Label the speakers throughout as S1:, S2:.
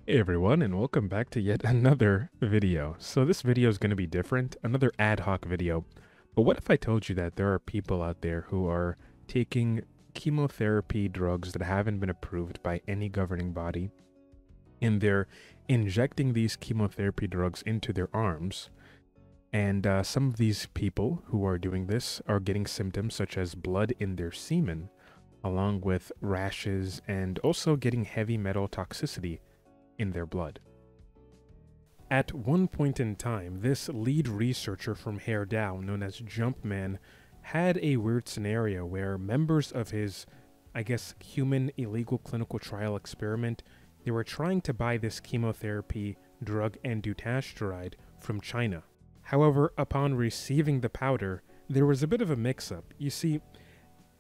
S1: Hey everyone, and welcome back to yet another video. So this video is going to be different, another ad hoc video. But what if I told you that there are people out there who are taking chemotherapy drugs that haven't been approved by any governing body, and they're injecting these chemotherapy drugs into their arms, and some of these people who are doing this are getting symptoms such as blood in their semen, along with rashes, and also getting heavy metal toxicity in their blood. At one point in time, this lead researcher from HairDAO, known as Jumpman, had a weird scenario where members of his, human illegal clinical trial experiment, they were trying to buy this chemotherapy drug and dutasteride from China. However, upon receiving the powder, there was a bit of a mix-up. You see,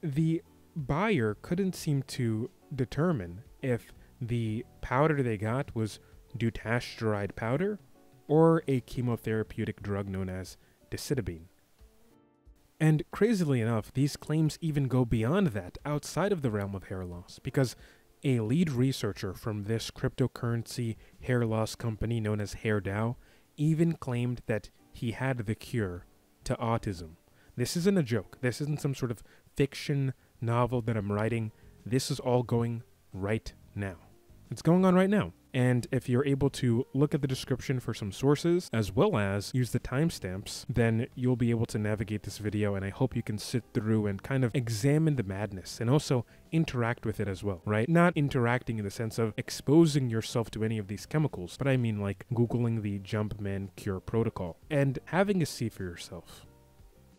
S1: the buyer couldn't seem to determine if the powder they got was dutasteride powder or a chemotherapeutic drug known as decitabine. And crazily enough, these claims even go beyond that, outside of the realm of hair loss, because a lead researcher from this cryptocurrency hair loss company known as HairDAO even claimed that he had the cure to autism. This isn't a joke. This isn't some sort of fiction novel that I'm writing. This is all going right now. It's going on right now. And if you're able to look at the description for some sources, as well as use the timestamps, then you'll be able to navigate this video, and I hope you can sit through and kind of examine the madness and also interact with it as well, right? Not interacting in the sense of exposing yourself to any of these chemicals, but I mean like Googling the Jumpman cure protocol and having a see for yourself.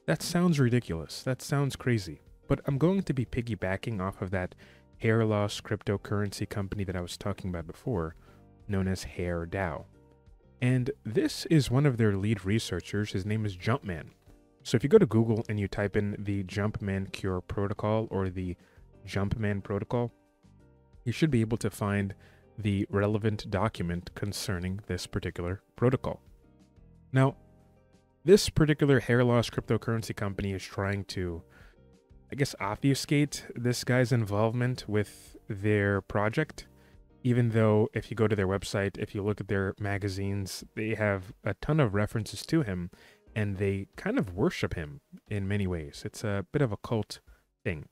S1: That sounds ridiculous. That sounds crazy. But I'm going to be piggybacking off of that hair loss cryptocurrency company that I was talking about before, known as HairDAO. And this is one of their lead researchers. His name is Jumpman. So if you go to Google and you type in the Jumpman cure protocol or the Jumpman protocol, you should be able to find the relevant document concerning this particular protocol. Now, this particular hair loss cryptocurrency company is trying to, obfuscate this guy's involvement with their project, even though if you go to their website, if you look at their magazines, they have a ton of references to him, and they kind of worship him in many ways. It's a bit of a cult thing.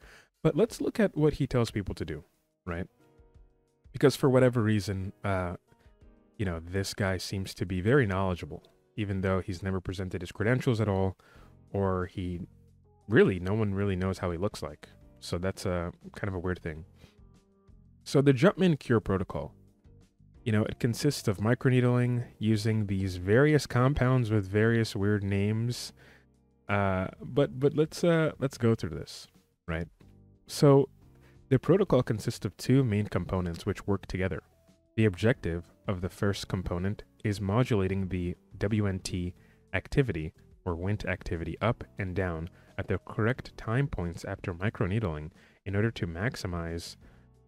S1: But let's look at what he tells people to do, right? Because for whatever reason, this guy seems to be very knowledgeable, even though he's never presented his credentials at all, or no one really knows how he looks like. So that's a kind of a weird thing. So the Jumpman cure protocol, it consists of microneedling using these various compounds with various weird names. But let's go through this, right? So the protocol consists of two main components which work together. The objective of the first component is modulating the WNT activity or Wnt activity up and down at the correct time points after microneedling in order to maximize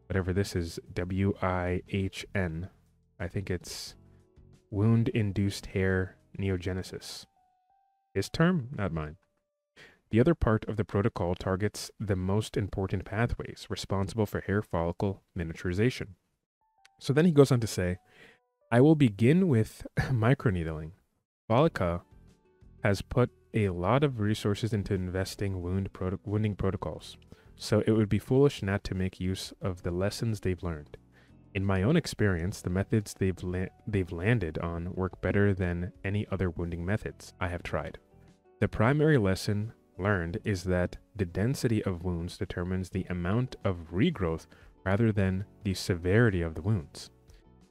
S1: whatever this is, WIHN. I think it's wound-induced hair neogenesis. His term, not mine. The other part of the protocol targets the most important pathways responsible for hair follicle miniaturization. So then he goes on to say, I will begin with microneedling. Follica has put a lot of resources into investing wounding protocols, so it would be foolish not to make use of the lessons they've learned. In my own experience, the methods they've landed on work better than any other wounding methods I have tried. The primary lesson learned is that the density of wounds determines the amount of regrowth rather than the severity of the wounds.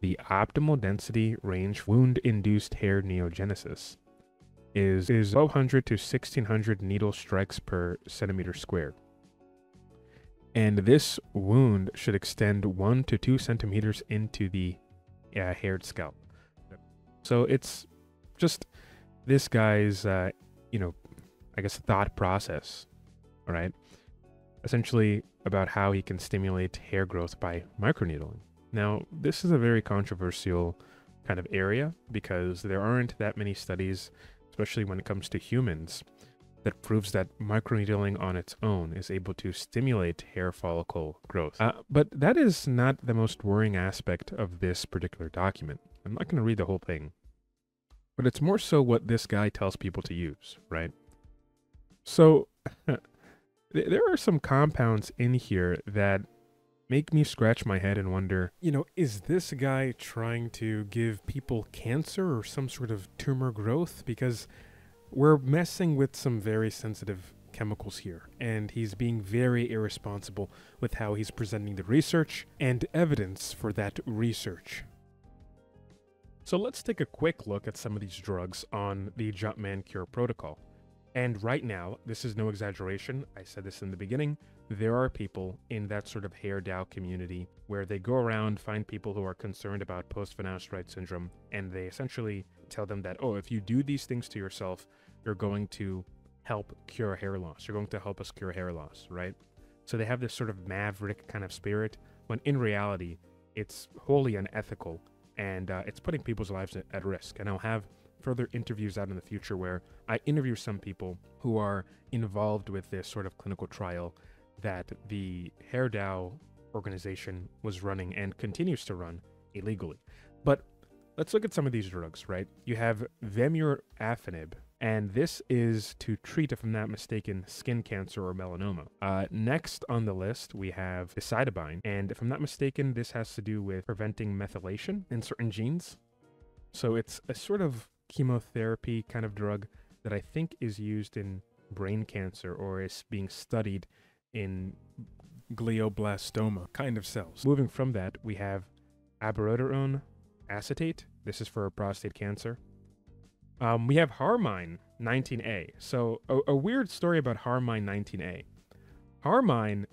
S1: The optimal density range wound-induced hair neogenesis is 1200 to 1600 needle strikes per centimeter squared. And this wound should extend 1 to 2 centimeters into the haired scalp. So it's just this guy's, thought process, all right? Essentially about how he can stimulate hair growth by microneedling. Now, this is a very controversial kind of area because there aren't that many studies, especially when it comes to humans, that proves that microneedling on its own is able to stimulate hair follicle growth. But that is not the most worrying aspect of this particular document. I'm not going to read the whole thing, but it's more so what this guy tells people to use, right? So there are some compounds in here that make me scratch my head and wonder, is this guy trying to give people cancer or some sort of tumor growth? Because we're messing with some very sensitive chemicals here, and he's being very irresponsible with how he's presenting the research and evidence for that research. So let's take a quick look at some of these drugs on the Jumpman cure protocol. And right now, this is no exaggeration, I said this in the beginning, there are people in that sort of HairDAO community where they go around, find people who are concerned about post-finasteride syndrome, and they essentially tell them that, oh, if you do these things to yourself, you're going to help cure hair loss. You're going to help us cure hair loss, right? So they have this sort of maverick kind of spirit, when in reality, it's wholly unethical, and it's putting people's lives at risk. And I'll have further interviews out in the future where I interview some people who are involved with this sort of clinical trial that the HairDAO organization was running and continues to run illegally. But let's look at some of these drugs, right? You have vemurafenib, and this is to treat, if I'm not mistaken, skin cancer or melanoma. Next on the list, we have decitabine, and if I'm not mistaken, this has to do with preventing methylation in certain genes. So it's a sort of chemotherapy kind of drug that I think is used in brain cancer or is being studied in glioblastoma kind of cells. Moving from that, we have abiraterone acetate. This is for prostate cancer. We have Harmine 19A. So a weird story about Harmine 19A. Harmine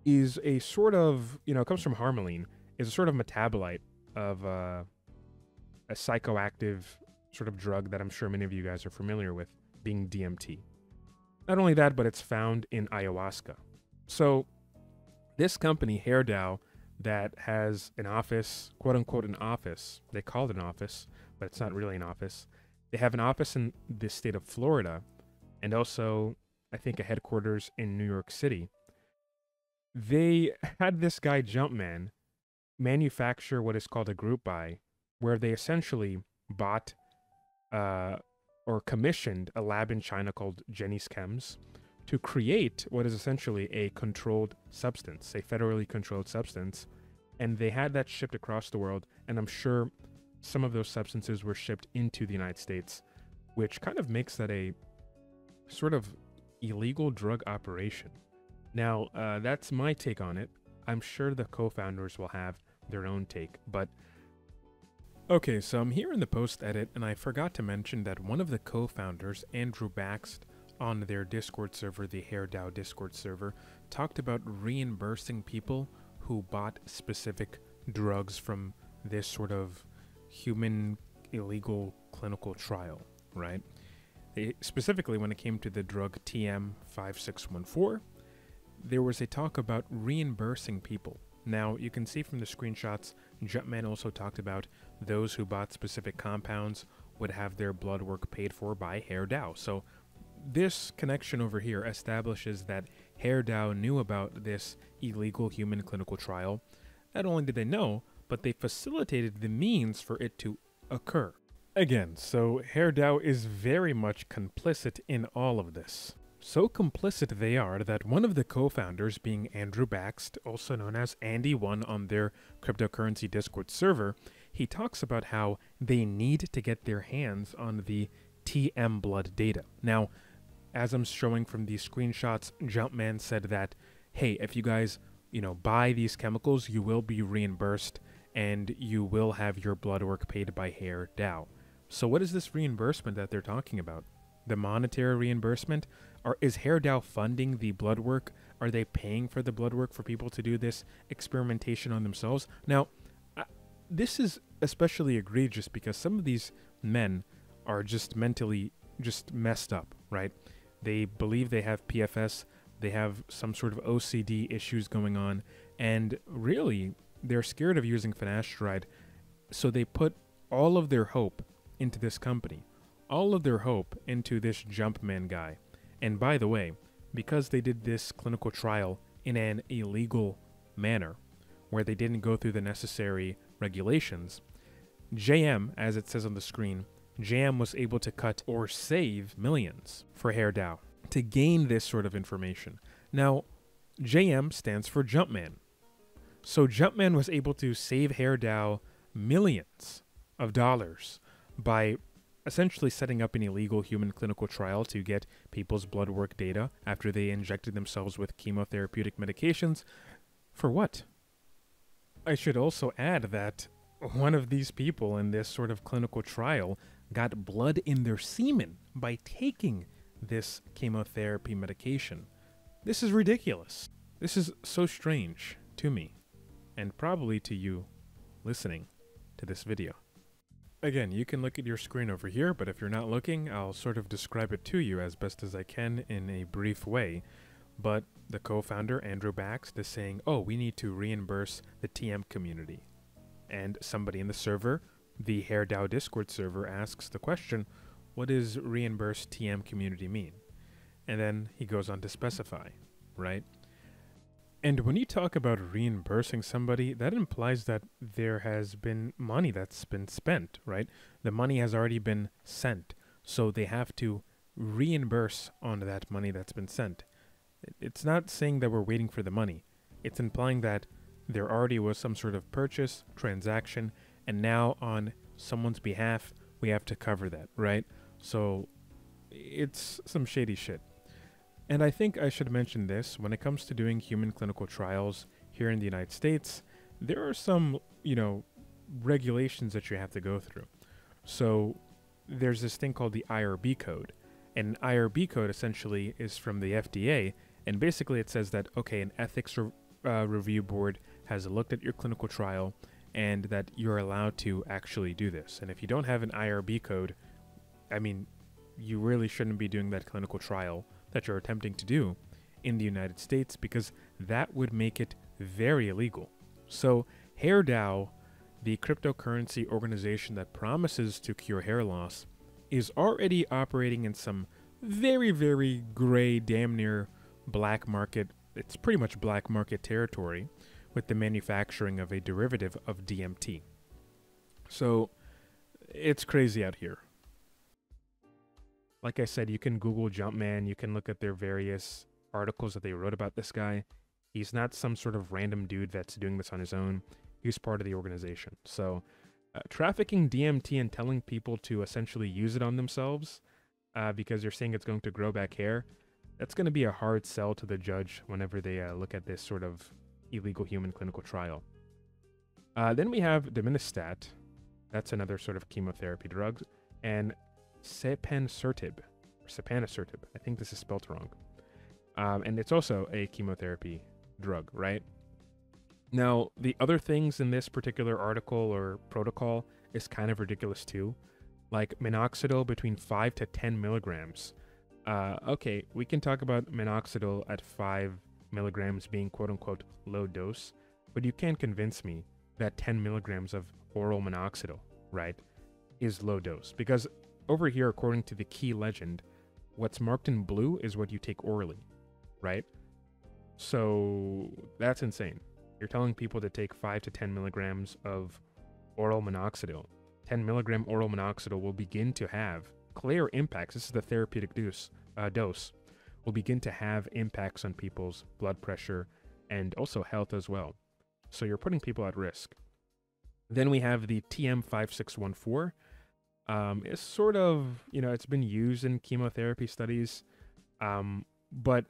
S1: is a sort of, it comes from harmaline, is a sort of metabolite of a psychoactive sort of drug that I'm sure many of you guys are familiar with, being DMT. Not only that, but it's found in ayahuasca. So this company, HairDAO, that has an office, quote unquote an office, they call it an office, but it's not really an office. They have an office in the state of Florida, and also, I think, a headquarters in New York City. They had this guy, Jumpman, manufacture what is called a group buy, where they essentially bought or commissioned a lab in China called Jenny's Chems to create what is essentially a controlled substance, a federally controlled substance, and they had that shipped across the world, and I'm sure some of those substances were shipped into the United States, which kind of makes that a sort of illegal drug operation. Now, that's my take on it. I'm sure the co-founders will have their own take, but okay, so I'm here in the post edit, and I forgot to mention that one of the co-founders, Andrew Baxt, on their Discord server, the HairDAO Discord server, talked about reimbursing people who bought specific drugs from this sort of human illegal clinical trial, right? Specifically, when it came to the drug TM5614, there was a talk about reimbursing people. Now, you can see from the screenshots, Jumpman also talked about those who bought specific compounds would have their blood work paid for by HairDAO. So this connection over here establishes that HairDAO knew about this illegal human clinical trial. Not only did they know, but they facilitated the means for it to occur. Again, so HairDAO is very much complicit in all of this. So complicit they are that one of the co-founders, being Andrew Baxt, also known as Andy1 on their cryptocurrency Discord server, he talks about how they need to get their hands on the TM blood data. Now, as I'm showing from these screenshots, Jumpman said that, hey, if you guys, buy these chemicals, you will be reimbursed and you will have your blood work paid by HairDAO. So what is this reimbursement that they're talking about? The monetary reimbursement? Or is HairDAO funding the blood work? Are they paying for the blood work for people to do this experimentation on themselves? Now, this is especially egregious because some of these men are just mentally just messed up, right? They believe they have PFS, they have some sort of OCD issues going on, and really, they're scared of using finasteride, so they put all of their hope into this company, all of their hope into this Jumpman guy. And by the way, because they did this clinical trial in an illegal manner, where they didn't go through the necessary regulations, JM, as it says on the screen, JM was able to cut or save millions for HairDAO to gain this sort of information. Now, JM stands for Jumpman. So Jumpman was able to save HairDAO millions of dollars by essentially setting up an illegal human clinical trial to get people's blood work data after they injected themselves with chemotherapeutic medications. For what? I should also add that one of these people in this sort of clinical trial got blood in their semen by taking this chemotherapy medication. This is ridiculous. This is so strange to me, and probably to you listening to this video. Again, you can look at your screen over here, but if you're not looking, I'll sort of describe it to you as best as I can in a brief way. But the co-founder, Andrew Baxt, is saying, oh, we need to reimburse the TM community. And somebody in the server, the HairDAO Discord server, asks the question, what does reimburse TM community mean? And then he goes on to specify, right? And when you talk about reimbursing somebody, that implies that there has been money that's been spent, right? The money has already been sent, so they have to reimburse on that money that's been sent. It's not saying that we're waiting for the money. It's implying that there already was some sort of purchase, transaction, and now on someone's behalf, we have to cover that, right? So it's some shady shit. And I think I should mention this, when it comes to doing human clinical trials here in the United States, there are some, regulations that you have to go through. So there's this thing called the IRB code. And an IRB code essentially is from the FDA, and basically it says that, okay, an ethics review board has looked at your clinical trial and that you're allowed to actually do this. And if you don't have an IRB code, I mean, you really shouldn't be doing that clinical trial that you're attempting to do in the United States, because that would make it very illegal. So HairDAO, the cryptocurrency organization that promises to cure hair loss, is already operating in some very, very gray, damn near black market, it's pretty much black market territory, with the manufacturing of a derivative of DMT. So it's crazy out here. Like I said, you can Google Jumpman, you can look at their various articles that they wrote about this guy. He's not some sort of random dude that's doing this on his own. He's part of the organization. So trafficking DMT and telling people to essentially use it on themselves because you're saying it's going to grow back hair, that's going to be a hard sell to the judge whenever they look at this sort of illegal human clinical trial. Then we have Deministat. That's another sort of chemotherapy drug. And sapanisertib, I think this is spelled wrong. And it's also a chemotherapy drug, right? Now, the other things in this particular article or protocol is kind of ridiculous too. Like minoxidil between 5 to 10 milligrams. Okay, we can talk about minoxidil at 5 milligrams being quote-unquote low dose, but you can't convince me that 10 milligrams of oral minoxidil, right, is low dose. Because over here, according to the key legend, what's marked in blue is what you take orally, right? So that's insane. You're telling people to take 5 to 10 milligrams of oral minoxidil. 10 milligram oral minoxidil will begin to have clear impacts. This is the therapeutic dose. Will begin to have impacts on people's blood pressure and also health as well. So you're putting people at risk. Then we have the TM5614. It's sort of, it's been used in chemotherapy studies, but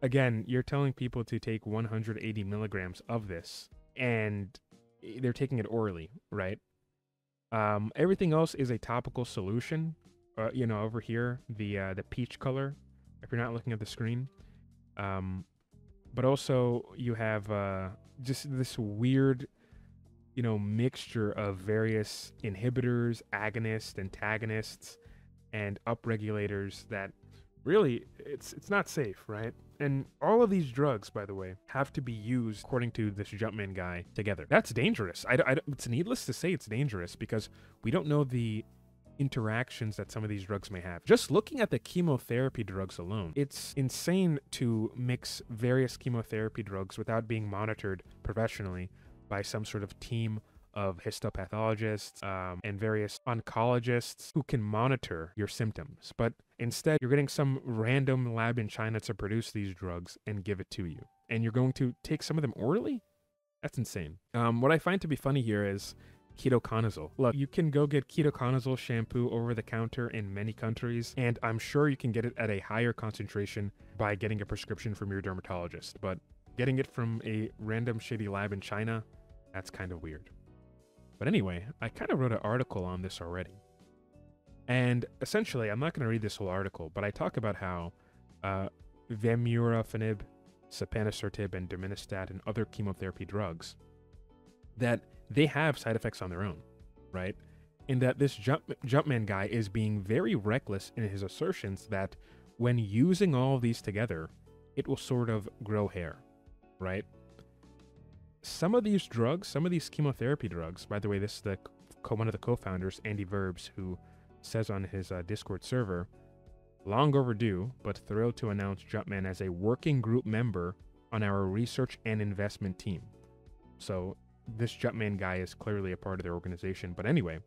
S1: again, you're telling people to take 180 milligrams of this, and they're taking it orally, right? Everything else is a topical solution. Over here, the peach color, if you're not looking at the screen. But also you have just this weird, mixture of various inhibitors, agonists, antagonists, and upregulators that really, it's not safe, right? And all of these drugs, by the way, have to be used, according to this Jumpman guy, together. That's dangerous. It's needless to say it's dangerous because we don't know the interactions that some of these drugs may have. Just looking at the chemotherapy drugs alone, it's insane to mix various chemotherapy drugs without being monitored professionally by some sort of team of histopathologists and various oncologists who can monitor your symptoms. But instead, you're getting some random lab in China to produce these drugs and give it to you. And you're going to take some of them orally? That's insane. What I find to be funny here is ketoconazole. Look, you can go get ketoconazole shampoo over the counter in many countries, and I'm sure you can get it at a higher concentration by getting a prescription from your dermatologist. But getting it from a random shady lab in China, that's kind of weird. But anyway, I kind of wrote an article on this already. And essentially, I'm not going to read this whole article, but I talk about how vemurafenib, sapanisertib, and dominostat, and other chemotherapy drugs, that they have side effects on their own, right? And that this Jumpman guy is being very reckless in his assertions that when using all of these together, it will sort of grow hair, right? Some of these drugs, some of these chemotherapy drugs, by the way, this is one of the co-founders, Andy Verbs, who says on his Discord server, long overdue, but thrilled to announce Jumpman as a working group member on our research and investment team. So this Jumpman guy is clearly a part of their organization. But anyway,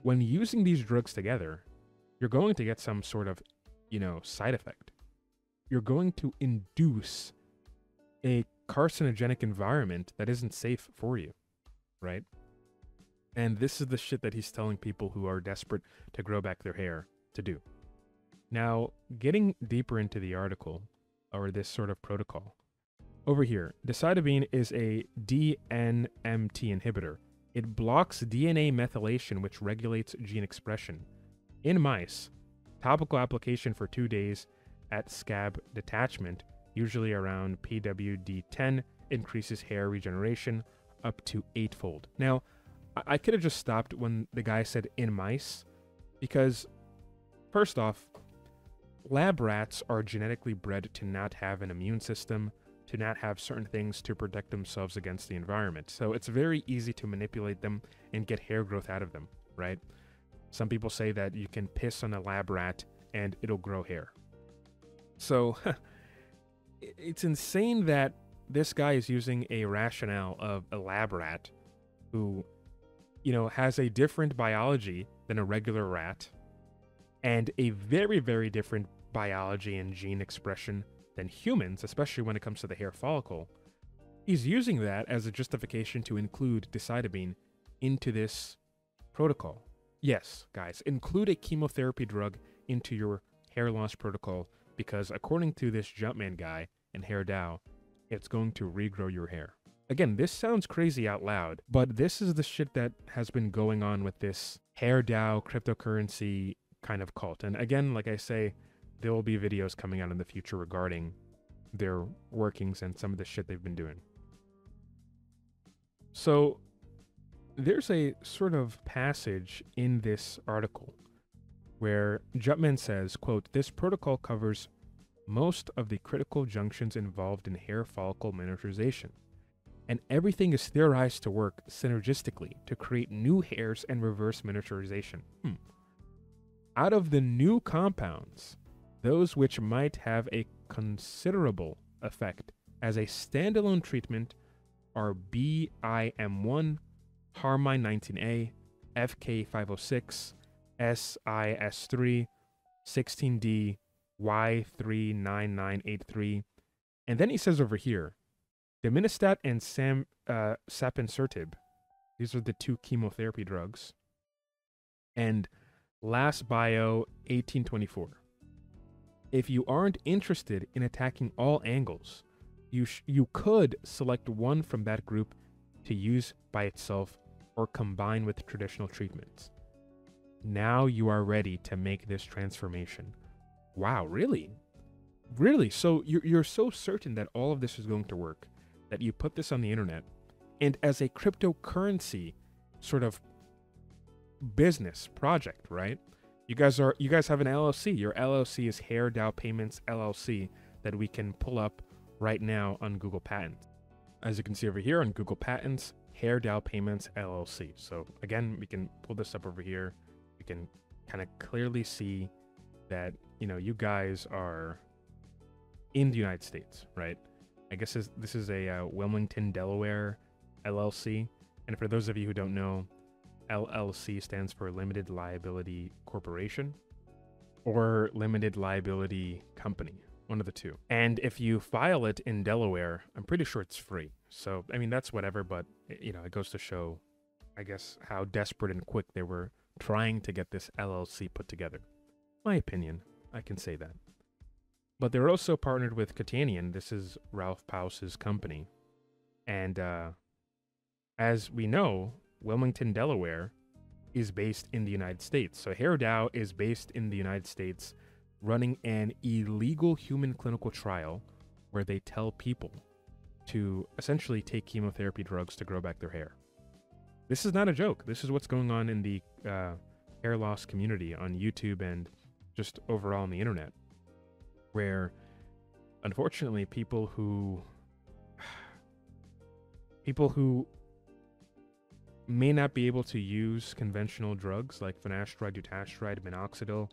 S1: when using these drugs together, you're going to get some sort of, side effect. You're going to induce a carcinogenic environment that isn't safe for you, right? And this is the shit that he's telling people who are desperate to grow back their hair to do. Now, getting deeper into the article, or this sort of protocol, over here, decitabine is a DNMT inhibitor. It blocks DNA methylation, which regulates gene expression. In mice, topical application for 2 days at scab detachment, usually around PWD10, increases hair regeneration up to 8-fold. Now, I could have just stopped when the guy said in mice, because first off, lab rats are genetically bred to not have an immune system, to not have certain things to protect themselves against the environment. So it's very easy to manipulate them and get hair growth out of them, right? Some people say that you can piss on a lab rat and it'll grow hair. So it's insane that this guy is using a rationale of a lab rat who, has a different biology than a regular rat and a very, very different biology and gene expression than humans, especially when it comes to the hair follicle. He's using that as a justification to include decitabine into this protocol. Yes, guys, include a chemotherapy drug into your hair loss protocol because according to this Jumpman guy in HairDAO, it's going to regrow your hair. Again, this sounds crazy out loud, but this is the shit that has been going on with this HairDAO cryptocurrency kind of cult. And again, like I say, there will be videos coming out in the future regarding their workings and some of the shit they've been doing. So there's a sort of passage in this article where Jumpman says, quote, "This protocol covers most of the critical junctions involved in hair follicle miniaturization, and everything is theorized to work synergistically to create new hairs and reverse miniaturization. Out of the new compounds, those which might have a considerable effect as a standalone treatment are BIM1, Harmine 19A, FK506, SIS3, 16D, Y39983. And then he says over here, dominostat and sapanisertib, these are the two chemotherapy drugs, and last bio 1824. If you aren't interested in attacking all angles, you could select one from that group to use by itself or combine with traditional treatments. Now you are ready to make this transformation. Wow, really? Really? So you're so certain that all of this is going to work, that you put this on the internet, and as a cryptocurrency sort of business project, right? You guys have an LLC. Your LLC is HairDAO Payments LLC that we can pull up right now on Google Patents. As you can see over here on Google Patents, HairDAO Payments LLC. So again, we can pull this up over here. We can kind of clearly see that, you guys are in the United States, right? I guess this is a Wilmington, Delaware LLC. And for those of you who don't know, LLC stands for Limited Liability Corporation or Limited Liability Company, one of the two. And if you file it in Delaware, I'm pretty sure it's free. So, I mean, that's whatever, but, it goes to show, I guess, how desperate and quick they were trying to get this LLC put together. My opinion, I can say that. But they're also partnered with Catanian. This is Ralph Paus's company. And as we know, Wilmington, Delaware is based in the United States. So HairDAO is based in the United States, running an illegal human clinical trial where they tell people to essentially take chemotherapy drugs to grow back their hair. This is not a joke. This is what's going on in the hair loss community on YouTube and just overall on the internet, where unfortunately people who may not be able to use conventional drugs like finasteride, dutasteride, minoxidil,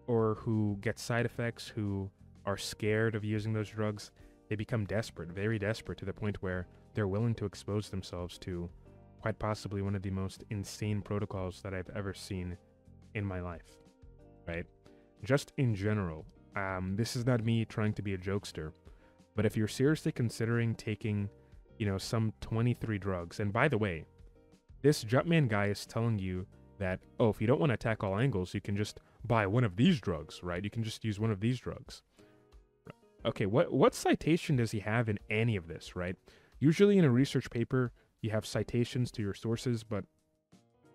S1: or who get side effects, who are scared of using those drugs, they become desperate, very desperate, to the point where they're willing to expose themselves to quite possibly one of the most insane protocols that I've ever seen in my life, right? Just in general, this is not me trying to be a jokester, but if you're seriously considering taking, some 23 drugs, and by the way, this Jumpman guy is telling you that, oh, if you don't want to attack all angles, you can just buy one of these drugs, right? You can just use one of these drugs. Okay, what citation does he have in any of this, right? Usually in a research paper, you have citations to your sources, but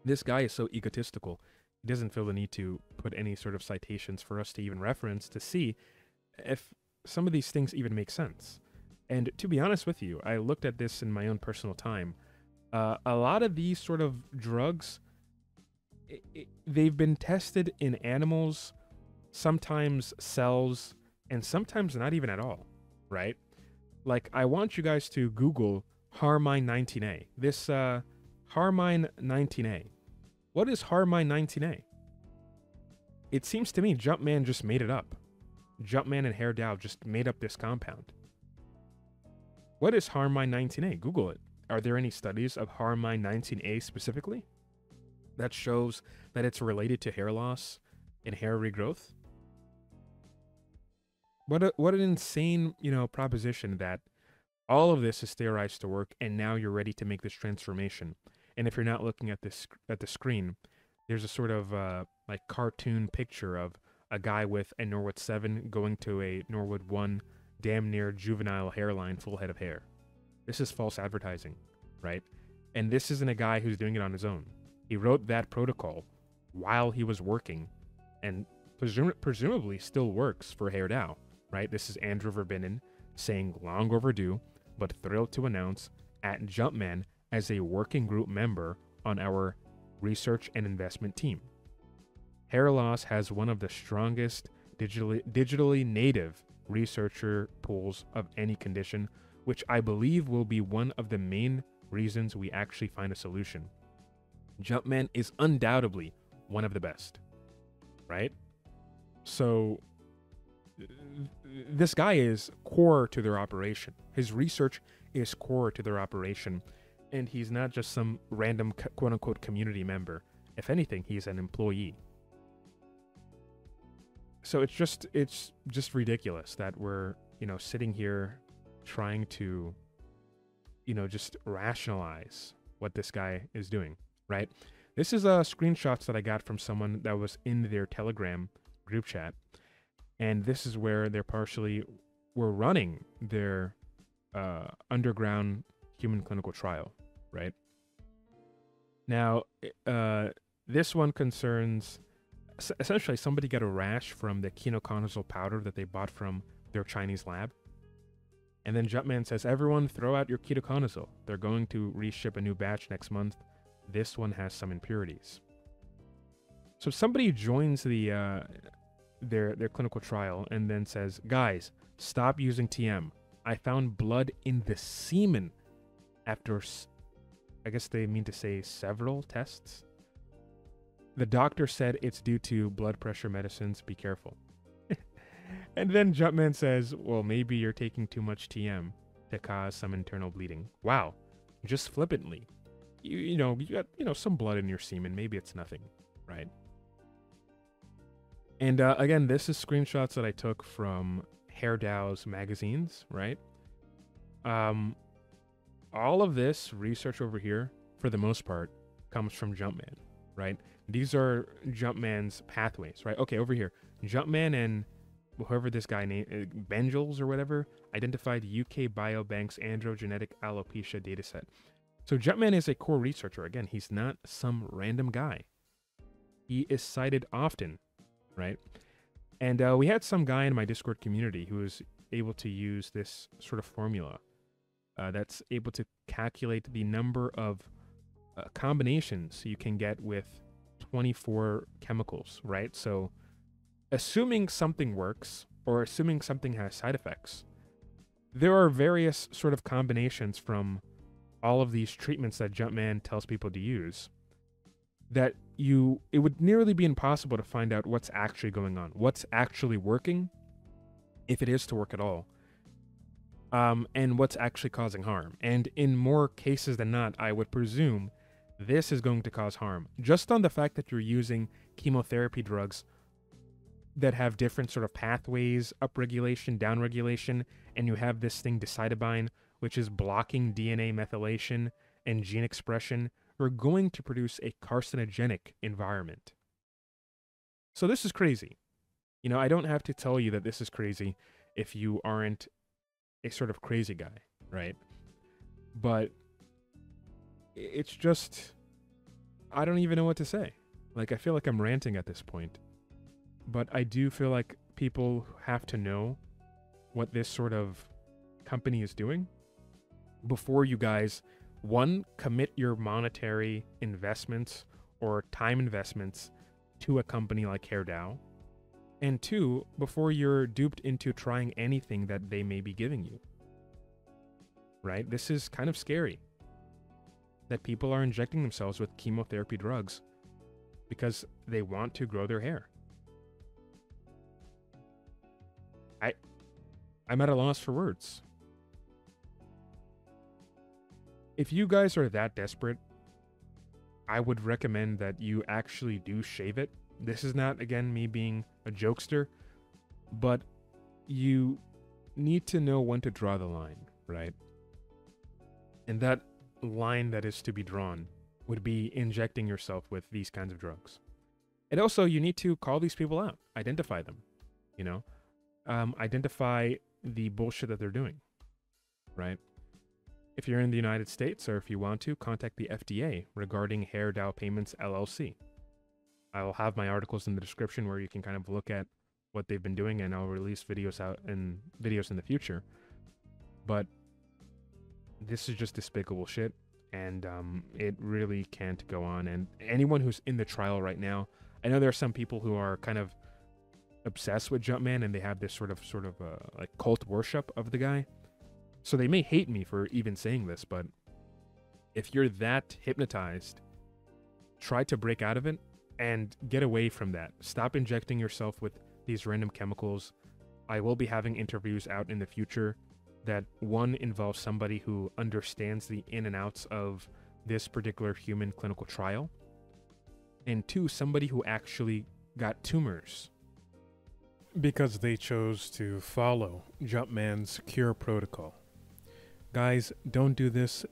S1: this guy is so egotistical. He doesn't feel the need to put any sort of citations for us to even reference to see if some of these things even make sense. And to be honest with you, I looked at this in my own personal time. A lot of these sort of drugs, they've been tested in animals, sometimes cells, and sometimes not even at all, right? Like, I want you guys to Google Harmine 19A. This Harmine 19A. What is Harmine 19A? It seems to me Jumpman just made it up. Jumpman and HairDAO just made up this compound. What is Harmine 19A? Google it. Are there any studies of Harmine 19A specifically that shows that it's related to hair loss and hair regrowth? What an insane, proposition that all of this is theorized to work, and now you're ready to make this transformation. And if you're not looking at the screen, there's a sort of like cartoon picture of a guy with a Norwood 7 going to a Norwood 1 damn near juvenile hairline, full head of hair. This is false advertising, right? And this isn't a guy who's doing it on his own. He wrote that protocol while he was working, and presumably still works for HairDAO, right? This is Andrew Verbinen saying long overdue, but thrilled to announce at Jumpman as a working group member on our research and investment team. Hair loss has one of the strongest digitally native researcher pools of any condition, which I believe will be one of the main reasons we actually find a solution. Jumpman is undoubtedly one of the best, right? So this guy is core to their operation. His research is core to their operation, and he's not just some random quote-unquote community member. If anything, he's an employee. So it's just ridiculous that we're, sitting here trying to, just rationalize what this guy is doing, right? This is screenshots that I got from someone that was in their Telegram group chat, and this is where they're were running their underground human clinical trial, right? Now, this one concerns essentially somebody got a rash from the ketoconazole powder that they bought from their Chinese lab. And then Jumpman says, everyone throw out your ketoconazole. They're going to reship a new batch next month. This one has some impurities. So somebody joins the their clinical trial and then says, guys, stop using TM. I found blood in the semen after, I guess they mean to say several tests. The doctor said it's due to blood pressure medicines. Be careful. And then Jumpman says, well, maybe you're taking too much TM to cause some internal bleeding. Wow. Just flippantly. You know, you got, some blood in your semen. Maybe it's nothing, right? And again, this is screenshots that I took from HairDAO's magazines, right? All of this research over here, for the most part, comes from Jumpman, right? These are Jumpman's pathways, right? Okay, over here, Jumpman and whoever this guy named, Benjels or whatever, identified UK Biobank's androgenetic alopecia dataset. So Jumpman is a core researcher. Again, he's not some random guy. He is cited often, right? And we had some guy in my Discord community who was able to use this sort of formula that's able to calculate the number of combinations you can get with 24 chemicals, right? So assuming something works or assuming something has side effects, there are various sort of combinations from all of these treatments that Jumpman tells people to use that it would nearly be impossible to find out what's actually going on, what's actually working, if it is to work at all, and what's actually causing harm. And in more cases than not, I would presume this is going to cause harm, just on the fact that you're using chemotherapy drugs that have different sort of pathways, upregulation, downregulation, and you have this thing decitabine, which is blocking DNA methylation and gene expression. We're going to produce a carcinogenic environment. So this is crazy. You know, I don't have to tell you that this is crazy if you aren't a sort of crazy guy, right? But it's just, I don't even know what to say. Like, I feel like I'm ranting at this point. But I do feel like people have to know what this sort of company is doing before you guys, one, commit your monetary investments or time investments to a company like HairDAO, and two, before you're duped into trying anything that they may be giving you. Right? This is kind of scary that people are injecting themselves with chemotherapy drugs because they want to grow their hair. I'm at a loss for words. If you guys are that desperate, I would recommend that you actually do shave it. This is not, again, me being a jokester, but you need to know when to draw the line, right? And that line that is to be drawn would be injecting yourself with these kinds of drugs. And also, you need to call these people out, identify them, you know? Identify the bullshit that they're doing, right? If you're in the United States, or if you want to, contact the FDA regarding HairDAO Payments LLC. I will have my articles in the description where you can kind of look at what they've been doing, and I'll release videos in the future. But this is just despicable shit, and it really can't go on. And anyone who's in the trial right now, I know there are some people who are kind of obsessed with Jumpman, and they have this sort of like cult worship of the guy. So they may hate me for even saying this, but if you're that hypnotized, try to break out of it and get away from that. Stop injecting yourself with these random chemicals. I will be having interviews out in the future that, one, involves somebody who understands the in and outs of this particular human clinical trial, and two, somebody who actually got tumors because they chose to follow Jumpman's cure protocol. Guys, don't do this,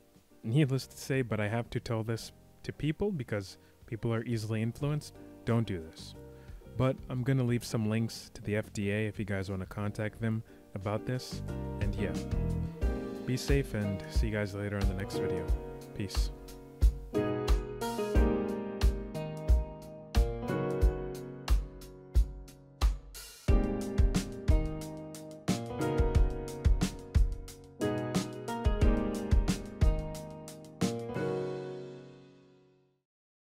S1: needless to say, but I have to tell this to people because people are easily influenced. Don't do this. But I'm going to leave some links to the FDA if you guys want to contact them about this. And yeah, be safe and see you guys later on the next video. Peace.